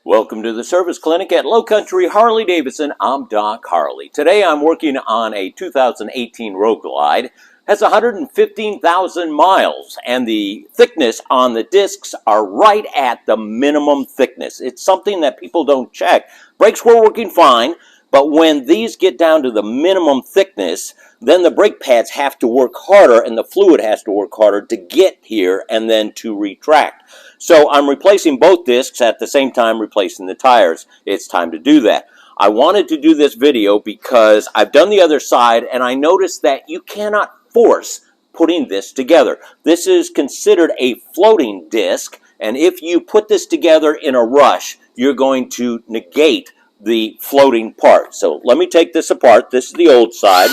Welcome to the service clinic at Low Country Harley-Davidson. I'm Doc Harley. Today I'm working on a 2018 Road Glide. Has 115,000 miles and the thickness on the discs are right at the minimum thickness. It's something that people don't check. Brakes were working fine, but when these get down to the minimum thickness, then the brake pads have to work harder and the fluid has to work harder to get here and then to retract. So I'm replacing both discs at the same time replacing the tires. It's time to do that. I wanted to do this video because I've done the other side and I noticed that you cannot force putting this together. This is considered a floating disc, and if you put this together in a rush, you're going to negate the floating part. So let me take this apart. This is the old side.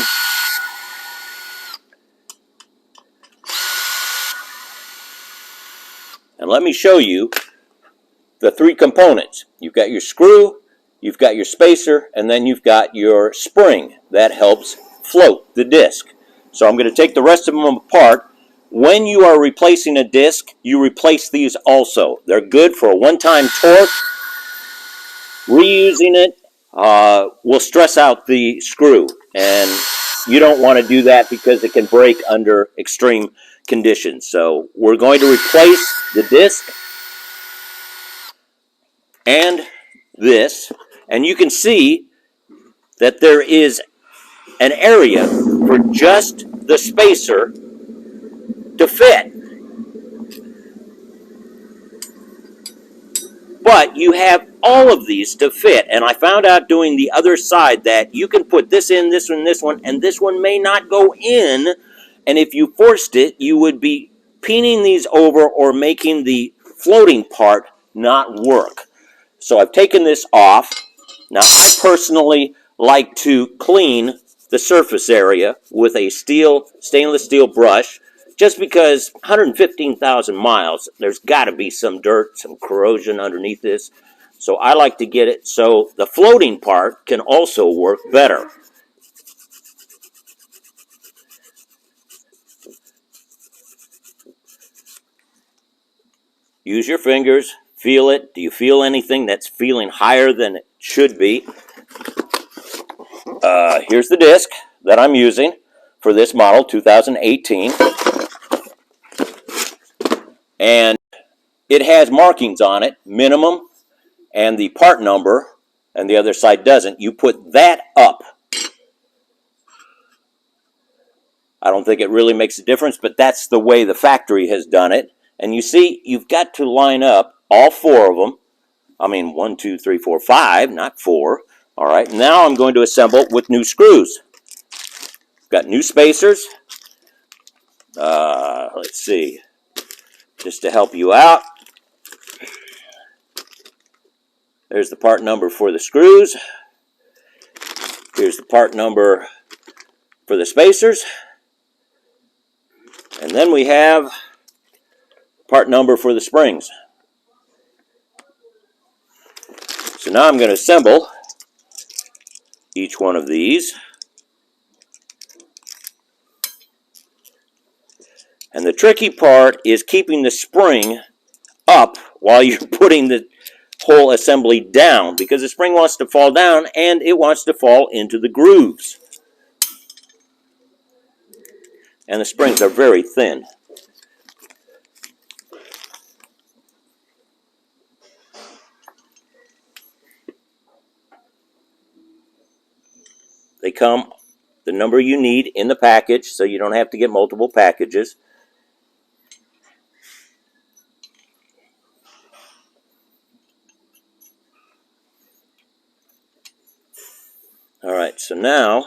And let me show you the three components. You've got your screw, you've got your spacer, and then you've got your spring that helps float the disc. So I'm going to take the rest of them apart. When you are replacing a disc, you replace these also. They're good for a one-time torque. Reusing it will stress out the screw, and you don't want to do that because it can break under extreme conditions. So we're going to replace the disc and this, and you can see that there is an area for just the spacer to fit. But you have all of these to fit, and I found out doing the other side that you can put this in, this one, and this one may not go in, and if you forced it, you would be peening these over or making the floating part not work. So I've taken this off. Now I personally like to clean the surface area with a stainless steel brush, just because 115,000 miles, there's got to be some dirt, some corrosion underneath this. So I like to get it so the floating part can also work better. Use your fingers, feel it. Do you feel anything that's feeling higher than it should be? Here's the disc that I'm using for this model, 2018. And it has markings on it, minimum, and the part number, and the other side doesn't. You put that up. I don't think it really makes a difference, but that's the way the factory has done it. And you see, you've got to line up all four of them. I mean, 1, 2, 3, 4, 5, not 4. All right, now I'm going to assemble with new screws. Got new spacers. Let's see, just to help you out. There's the part number for the screws. Here's the part number for the spacers. And then we have part number for the springs. So now I'm going to assemble each one of these. And the tricky part is keeping the spring up while you're putting the whole assembly down, because the spring wants to fall down and it wants to fall into the grooves. And the springs are very thin. They come the number you need in the package, so you don't have to get multiple packages. Alright, so now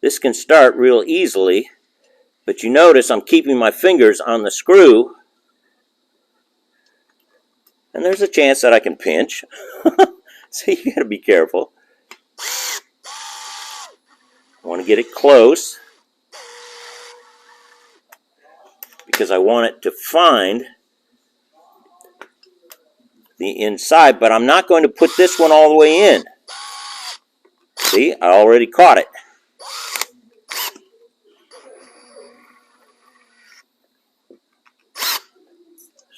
this can start real easily, but you notice I'm keeping my fingers on the screw, and there's a chance that I can pinch. So you gotta be careful. I want to get it close because I want it to find the inside, but I'm not going to put this one all the way in. See, I already caught it.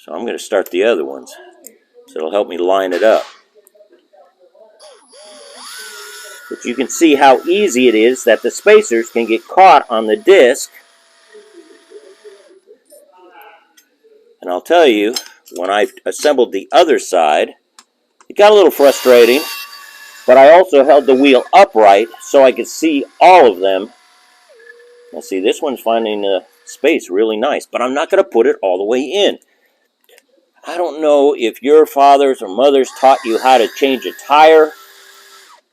So I'm going to start the other ones. So it'll help me line it up. But you can see how easy it is that the spacers can get caught on the disc. And I'll tell you, when I assembled the other side, it got a little frustrating, but I also held the wheel upright so I could see all of them. Now see, this one's finding the space really nice, but I'm not going to put it all the way in. I don't know if your fathers or mothers taught you how to change a tire,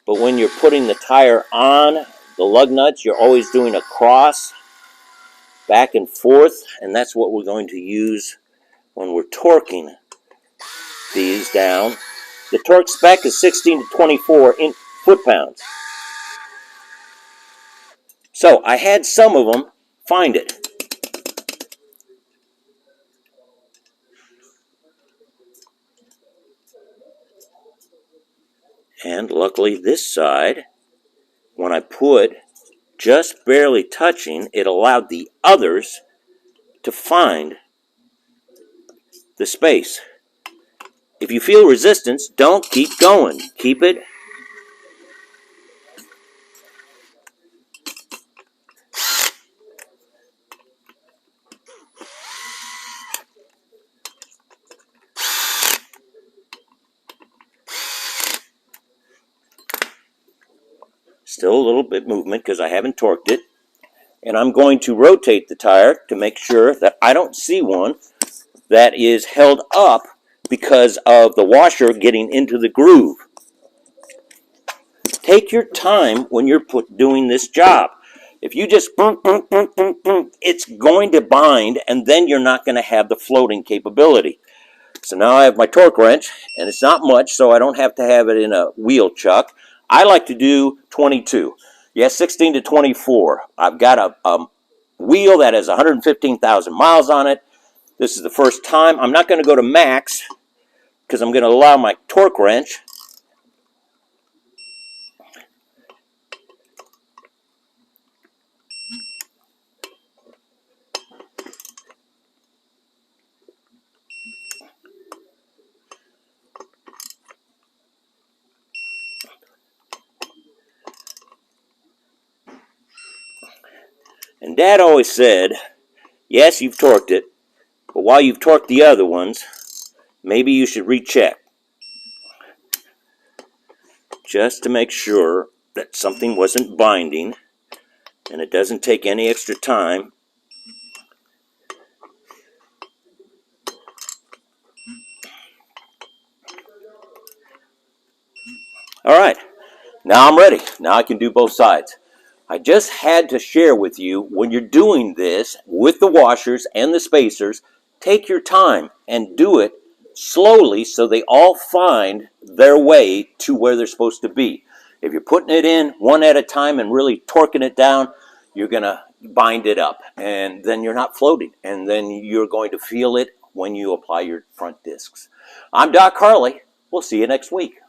but when you're putting the tire on, the lug nuts, you're always doing a cross back and forth, and that's what we're going to use when we're torquing these down. The torque spec is 16 to 24 foot-pounds. So I had some of them find it. And luckily this side, when I put just barely touching, it allowed the others to find the space. If you feel resistance, don't keep going. Keep it. Still a little bit movement because I haven't torqued it. And I'm going to rotate the tire to make sure that I don't see one that is held up because of the washer getting into the groove. Take your time when you're doing this job. If you just it's going to bind, and then you're not going to have the floating capability. So now I have my torque wrench, and it's not much, so I don't have to have it in a wheel chuck. I like to do 22. Yes, 16 to 24. I've got a wheel that has 115,000 miles on it. This is the first time. I'm not going to go to max because I'm going to allow my torque wrench and Dad always said, yes, you've torqued it, but while you've torqued the other ones, maybe you should recheck just to make sure that something wasn't binding, and it doesn't take any extra time. All right, now I'm ready. Now I can do both sides. I just had to share with you, when you're doing this with the washers and the spacers, take your time and do it slowly so they all find their way to where they're supposed to be. If you're putting it in one at a time and really torquing it down, you're going to bind it up, and then you're not floating, and then you're going to feel it when you apply your front discs. I'm Doc Harley. We'll see you next week.